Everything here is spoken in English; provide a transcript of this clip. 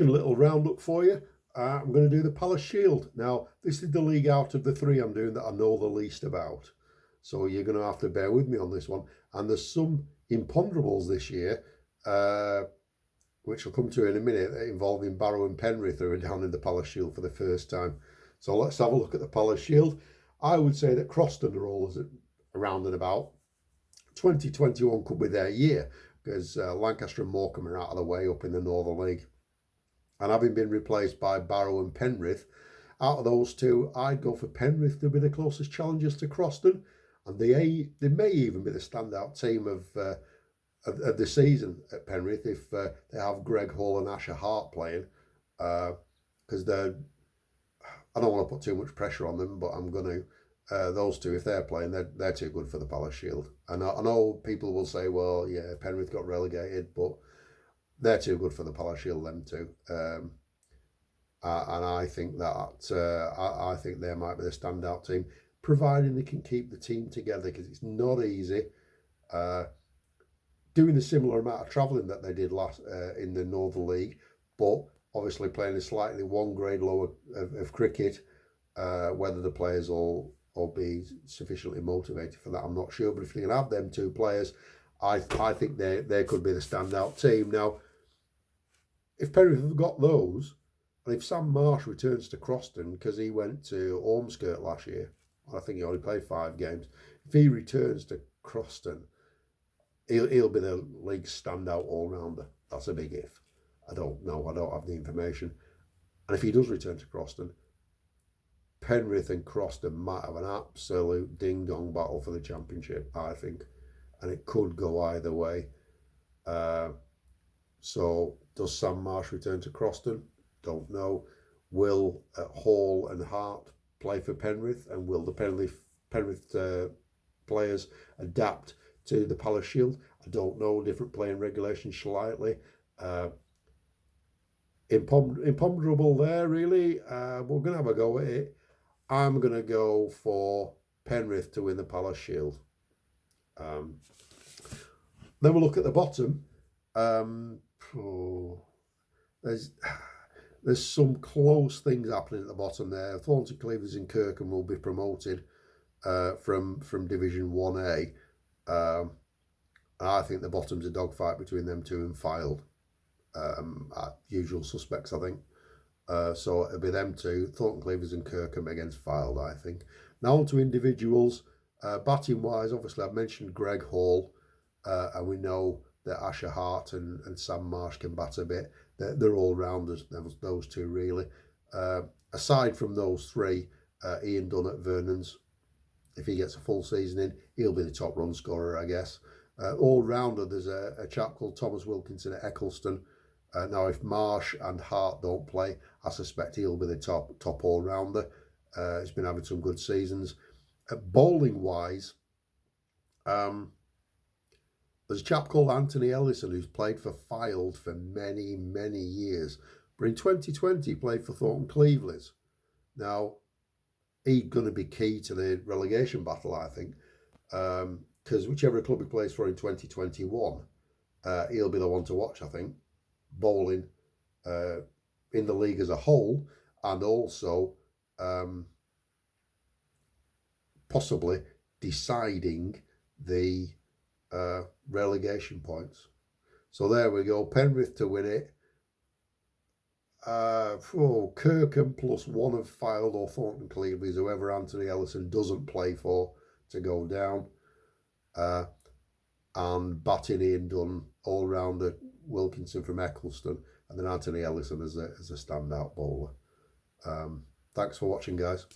A little roundup for you. I'm going to do the Palace Shield. Now, this is the league out of the three I'm doing that I know the least about. So you're going to have to bear with me on this one. And there's some imponderables this year, which I'll come to in a minute, involving Barrow and Penrith, who are down in the Palace Shield for the first time. So let's have a look at the Palace Shield. I would say that Croston are all around and about. 2021 could be their year, because Lancaster and Morecambe are out of the way up in the Northern League. And having been replaced by Barrow and Penrith, out of those two, I'd go for Penrith to be the closest challengers to Croston. And they may even be the standout team of the season at Penrith if they have Greg Hall and Asher Hart playing. Because I don't want to put too much pressure on them, but I'm going to. Those two, if they're playing, they're too good for the Palace Shield. And I know people will say, well, yeah, Penrith got relegated, but they're too good for the Palace Shield, them two. And I think that I think they might be the standout team, providing they can keep the team together, because it's not easy. Doing the similar amount of travelling that they did last in the Northern League, but obviously playing a slightly one grade lower of cricket. Whether the players will be sufficiently motivated for that, I'm not sure. But if you can have them two players, I think they could be the standout team. Now, if Penrith have got those, and if Sam Marsh returns to Croston, because he went to Ormskirk last year, I think he only played 5 games. If he returns to Croston, he'll be the league's standout all-rounder. That's a big if. I don't know. I don't have the information. And if he does return to Croston, Penrith and Croston might have an absolute ding-dong battle for the championship, I think. And it could go either way. So does Sam Marsh return to Croston? Don't know. Will Hall and Hart play for Penrith? And will the Penrith players adapt to the Palace Shield? I don't know. Different playing regulations slightly. Imponderable there, really. We're going to have a go at it. I'm going to go for Penrith to win the Palace Shield. Then we'll look at the bottom. There's some close things happening at the bottom there. Thornton Cleavers and Kirkham will be promoted from Division 1A. I think the bottom's a dogfight between them two and Fylde. Usual suspects, I think. So it'll be them two, Thornton Cleavers and Kirkham against Fylde, I think. Now on to individuals. Batting wise, obviously I've mentioned Greg Hall, and we know that Asher Hart and Sam Marsh can bat a bit. They're all rounders, those two really. Aside from those three, Ian Dunn at Vernon's, if he gets a full season in, he'll be the top run scorer, I guess. All rounder, there's a chap called Thomas Wilkinson at Eccleston. Now, if Marsh and Hart don't play, I suspect he'll be the top all-rounder. He's been having some good seasons. Bowling-wise, there's a chap called Anthony Ellison who's played for Fylde for many, many years. But in 2020, he played for Thornton Cleavers. Now, he's going to be key to the relegation battle, I think, because whichever club he plays for in 2021, he'll be the one to watch, I think. Bowling in the league as a whole, and also possibly deciding the relegation points. So there we go. Penrith to win it. Kirkham plus one of Fylde or Thornton Cleavers, whoever Anthony Ellison doesn't play for, to go down. And batting Ian Dunn, all-rounder Wilkinson from Eccleston, and then Anthony Ellison as a standout bowler. Thanks for watching, guys.